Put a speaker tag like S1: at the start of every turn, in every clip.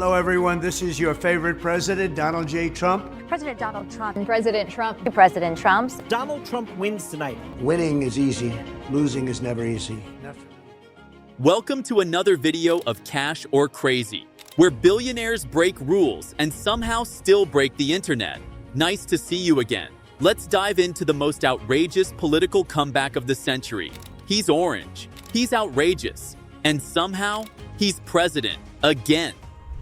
S1: Hello, everyone. This is your favorite president, Donald J. Trump.
S2: President Donald Trump.
S3: President Trump.
S2: President Trump's.
S4: Donald Trump wins tonight.
S1: Winning is easy. Losing is never easy.
S5: Welcome to another video of Cash or Crazy, where billionaires break rules and somehow still break the internet. Nice to see you again. Let's dive into the most outrageous political comeback of the century. He's orange. He's outrageous. And somehow, he's president again.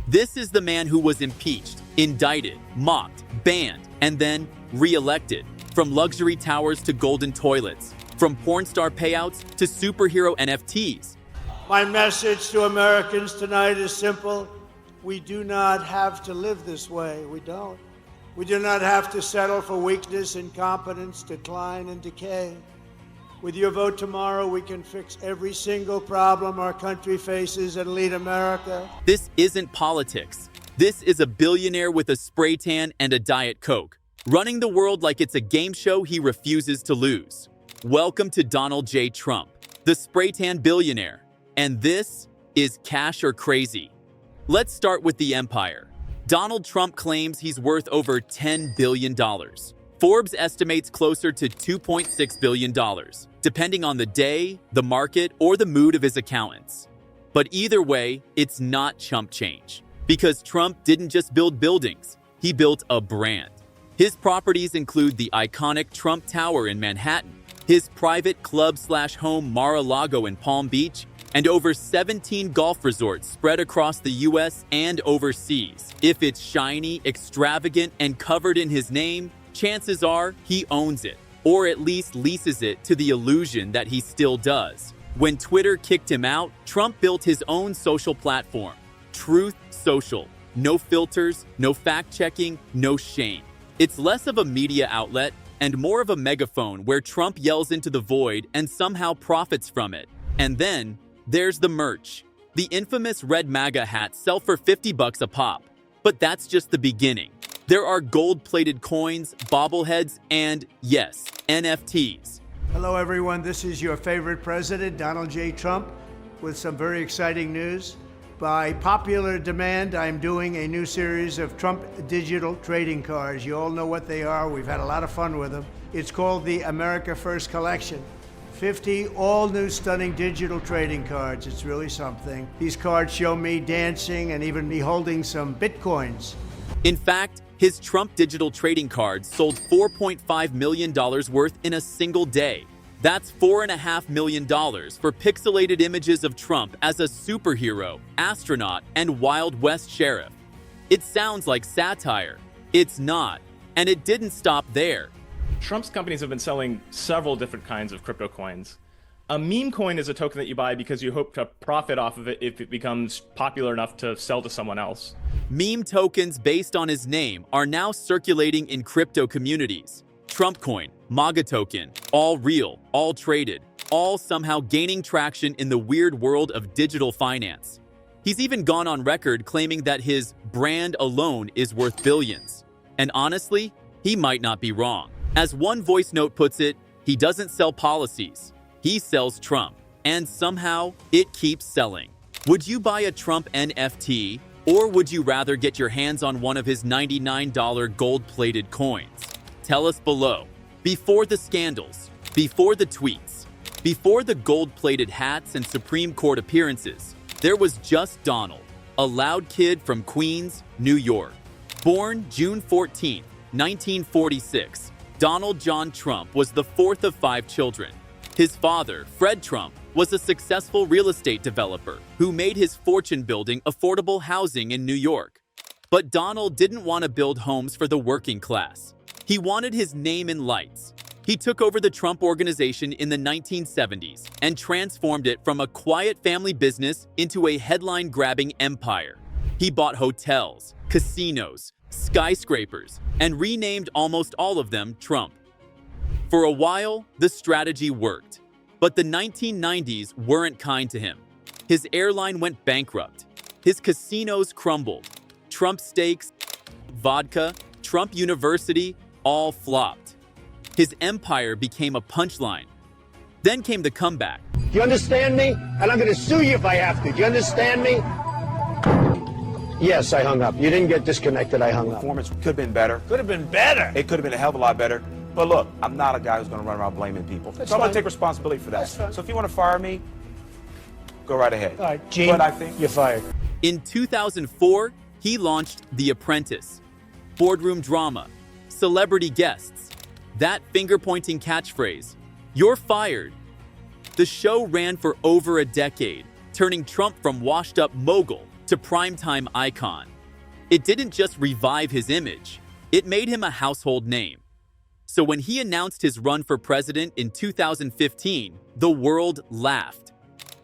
S5: This is the man who was impeached, indicted, mocked, banned, and then re-elected. From luxury towers to golden toilets, from porn star payouts to superhero NFTs.
S1: My message to Americans tonight is simple. We do not have to live this way. We don't. We do not have to settle for weakness, incompetence, decline, and decay. With your vote tomorrow, we can fix every single problem our country faces and lead America.
S5: This isn't politics. This is a billionaire with a spray tan and a Diet Coke, running the world like it's a game show he refuses to lose. Welcome to Donald J. Trump, the spray tan billionaire. And this is Cash or Crazy. Let's start with the empire. Donald Trump claims he's worth over $10 billion. Forbes estimates closer to $2.6 billion, depending on the day, the market, or the mood of his accountants. But either way, it's not chump change. Because Trump didn't just build buildings, he built a brand. His properties include the iconic Trump Tower in Manhattan, his private club/home Mar-a-Lago in Palm Beach, and over 17 golf resorts spread across the US and overseas. If it's shiny, extravagant, and covered in his name, chances are he owns it, or at least leases it to the illusion that he still does. When Twitter kicked him out, Trump built his own social platform, Truth Social. No filters, no fact-checking, no shame. It's less of a media outlet and more of a megaphone where Trump yells into the void and somehow profits from it. And then there's the merch. The infamous red MAGA hats sell for $50 a pop. But that's just the beginning. There are gold-plated coins, bobbleheads, and, yes, NFTs.
S1: Hello, everyone. This is your favorite president, Donald J. Trump, with some very exciting news. By popular demand, I'm doing a new series of Trump digital trading cards. You all know what they are. We've had a lot of fun with them. It's called the America First Collection. 50 all-new stunning digital trading cards. It's really something. These cards show me dancing and even me holding some Bitcoins.
S5: In fact, his Trump digital trading cards sold $4.5 million worth in a single day. That's $4.5 million for pixelated images of Trump as a superhero, astronaut, and Wild West sheriff. It sounds like satire. It's not. And it didn't stop there.
S6: Trump's companies have been selling several different kinds of crypto coins. A meme coin is a token that you buy because you hope to profit off of it if it becomes popular enough to sell to someone else.
S5: Meme tokens based on his name are now circulating in crypto communities. Trump coin, MAGA token, all real, all traded, all somehow gaining traction in the weird world of digital finance. He's even gone on record claiming that his brand alone is worth billions. And honestly, he might not be wrong. As one voice note puts it, he doesn't sell policies. He sells Trump, and somehow it keeps selling. Would you buy a Trump NFT, or would you rather get your hands on one of his $99 gold-plated coins? Tell us below. Before the scandals, before the tweets, before the gold-plated hats and Supreme Court appearances, there was just Donald, a loud kid from Queens, New York. Born June 14, 1946, Donald John Trump was the fourth of 5 children. His father, Fred Trump, was a successful real estate developer who made his fortune building affordable housing in New York. But Donald didn't want to build homes for the working class. He wanted his name in lights. He took over the Trump Organization in the 1970s and transformed it from a quiet family business into a headline-grabbing empire. He bought hotels, casinos, skyscrapers, and renamed almost all of them Trump. For a while, the strategy worked, but the 1990s weren't kind to him. His airline went bankrupt. His casinos crumbled. Trump steaks, vodka, Trump University, all flopped. His empire became a punchline. Then came the comeback.
S7: Do you understand me? And I'm going to sue you if I have to. Do you understand me?
S3: Yes, I hung up. You didn't get disconnected. I hung up.
S7: Performance could have been better.
S8: Could have been better.
S7: It could have been a hell of a lot better. But look, I'm not a guy who's going to run around blaming people. So I'm going to take responsibility for that. So if you want to fire me, go right ahead.
S3: All right, Gene,
S7: but I think
S3: you're fired.
S5: In 2004, he launched The Apprentice. Boardroom drama, celebrity guests, that finger-pointing catchphrase, "You're fired." The show ran for over a decade, turning Trump from washed-up mogul to primetime icon. It didn't just revive his image, it made him a household name. So when he announced his run for president in 2015, the world laughed.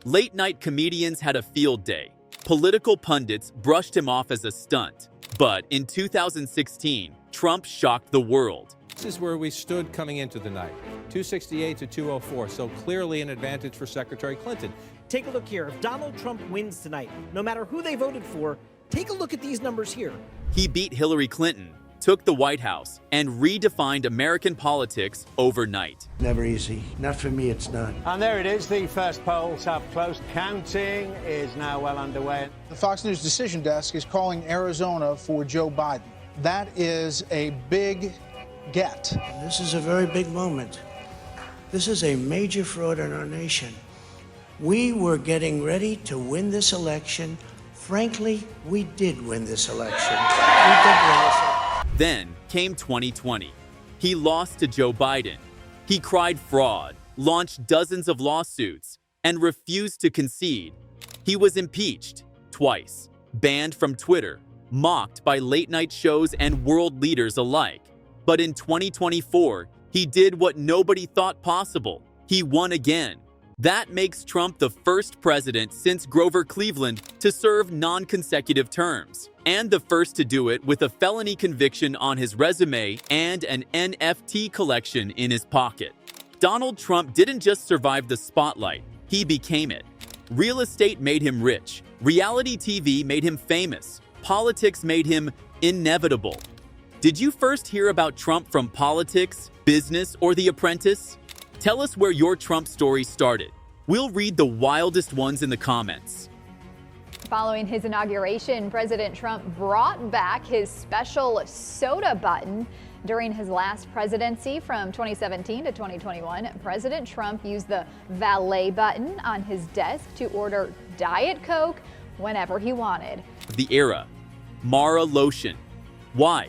S5: Late-night comedians had a field day. Political pundits brushed him off as a stunt. But in 2016, Trump shocked the world.
S9: This is where we stood coming into the night, 268 to 204, so clearly an advantage for Secretary Clinton.
S4: Take a look here. If Donald Trump wins tonight, no matter who they voted for, take a look at these numbers here.
S5: He beat Hillary Clinton, took the White House, and redefined American politics overnight.
S1: Never easy. Not for me, it's not.
S3: And there it is. The first polls have closed. Counting is now well underway.
S10: The Fox News decision desk is calling Arizona for Joe Biden. That is a big get.
S1: This is a very big moment. This is a major fraud in our nation. We were getting ready to win this election. Frankly, we did win this election.
S5: Then came 2020. He lost to Joe Biden. He cried fraud, launched dozens of lawsuits, and refused to concede. He was impeached twice, banned from Twitter, mocked by late-night shows and world leaders alike. But in 2024, he did what nobody thought possible. He won again. That makes Trump the first president since Grover Cleveland to serve non-consecutive terms, and the first to do it with a felony conviction on his resume and an NFT collection in his pocket. Donald Trump didn't just survive the spotlight, he became it. Real estate made him rich, reality TV made him famous, politics made him inevitable. Did you first hear about Trump from politics, business, or The Apprentice? Tell us where your Trump story started. We'll read the wildest ones in the comments.
S2: Following his inauguration, President Trump brought back his special soda button. During his last presidency from 2017 to 2021, President Trump used the valet button on his desk to order Diet Coke whenever he wanted.
S5: The era. Mara lotion. Why?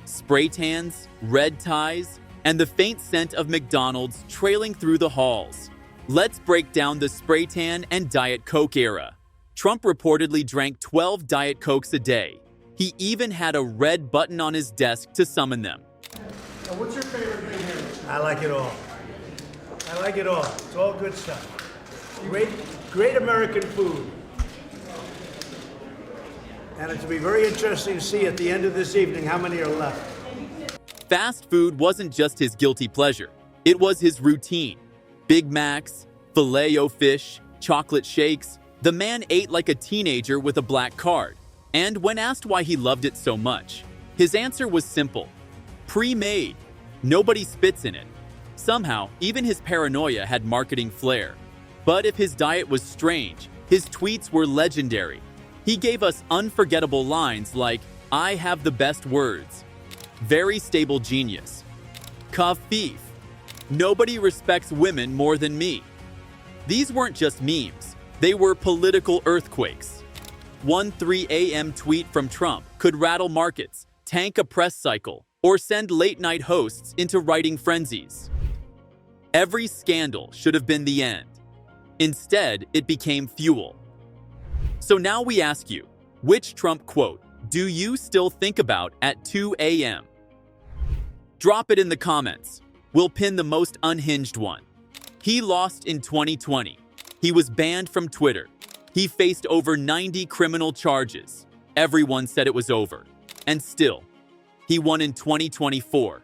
S5: Spray tans, red ties, and the faint scent of McDonald's trailing through the halls. Let's break down the spray tan and Diet Coke era. Trump reportedly drank 12 Diet Cokes a day. He even had a red button on his desk to summon them.
S1: Now, what's your favorite thing here? I like it all. I like it all. It's all good stuff. Great American food. And it'll be very interesting to see at the end of this evening how many are left.
S5: Fast food wasn't just his guilty pleasure. It was his routine. Big Macs, Filet-O-Fish, chocolate shakes. The man ate like a teenager with a black card. And when asked why he loved it so much, his answer was simple. Pre-made. Nobody spits in it. Somehow, even his paranoia had marketing flair. But if his diet was strange, his tweets were legendary. He gave us unforgettable lines like, "I have the best words." Very stable genius. Covfefe. Nobody respects women more than me. These weren't just memes. They were political earthquakes. One 3 a.m. tweet from Trump could rattle markets, tank a press cycle, or send late-night hosts into writing frenzies. Every scandal should have been the end. Instead, it became fuel. So now we ask you, which Trump quote do you still think about at 2 a.m.? Drop it in the comments. We'll pin the most unhinged one. He lost in 2020. He was banned from Twitter. He faced over 90 criminal charges. Everyone said it was over. And still, he won in 2024.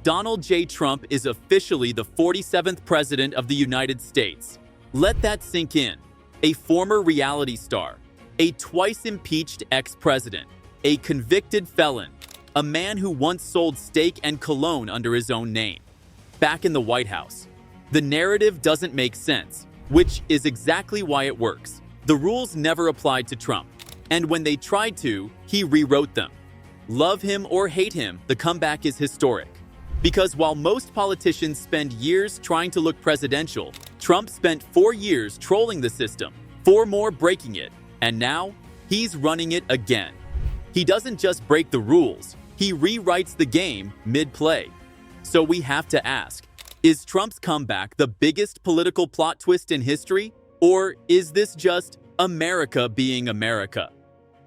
S5: Donald J. Trump is officially the 47th president of the United States. Let that sink in. A former reality star, a twice impeached ex-president, a convicted felon, a man who once sold steak and cologne under his own name. Back in the White House, the narrative doesn't make sense, which is exactly why it works. The rules never applied to Trump. And when they tried to, he rewrote them. Love him or hate him, the comeback is historic. Because while most politicians spend years trying to look presidential, Trump spent 4 years trolling the system, 4 more breaking it, and now he's running it again. He doesn't just break the rules, he rewrites the game mid-play. So we have to ask, is Trump's comeback the biggest political plot twist in history? Or is this just America being America?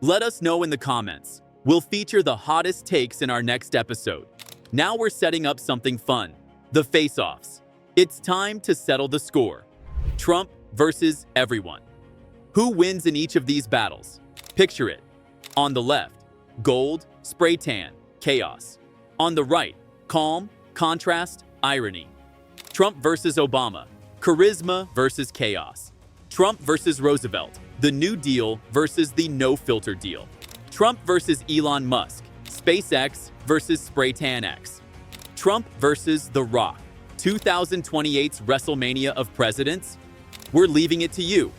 S5: Let us know in the comments. We'll feature the hottest takes in our next episode. Now we're setting up something fun, the face-offs. It's time to settle the score. Trump versus everyone. Who wins in each of these battles? Picture it. On the left, gold, spray tan, chaos. On the right, calm, contrast, irony. Trump versus Obama, charisma versus chaos. Trump versus Roosevelt, the New Deal versus the no-filter deal. Trump versus Elon Musk, SpaceX versus Spray Tan X. Trump versus The Rock, 2028's WrestleMania of presidents? We're leaving it to you.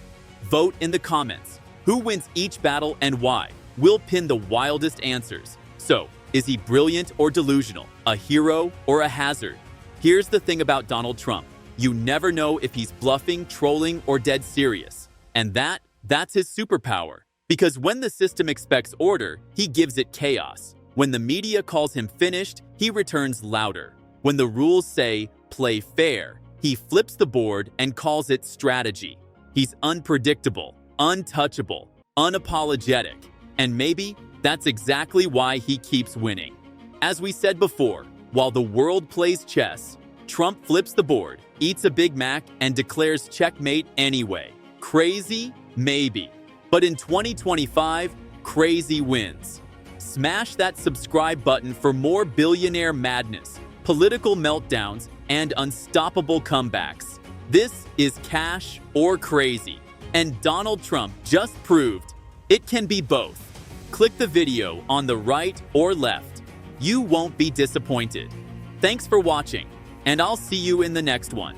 S5: Vote in the comments. Who wins each battle and why? We'll pin the wildest answers. So, is he brilliant or delusional? A hero or a hazard? Here's the thing about Donald Trump. You never know if he's bluffing, trolling, or dead serious. And that's his superpower. Because when the system expects order, he gives it chaos. When the media calls him finished, he returns louder. When the rules say, play fair, he flips the board and calls it strategy. He's unpredictable, untouchable, unapologetic. And maybe that's exactly why he keeps winning. As we said before, while the world plays chess, Trump flips the board, eats a Big Mac, and declares checkmate anyway. Crazy? Maybe. But in 2025, crazy wins. Smash that subscribe button for more billionaire madness, political meltdowns, and unstoppable comebacks. This is cash or crazy. And Donald Trump just proved it can be both. Click the video on the right or left. You won't be disappointed. Thanks for watching, and I'll see you in the next one.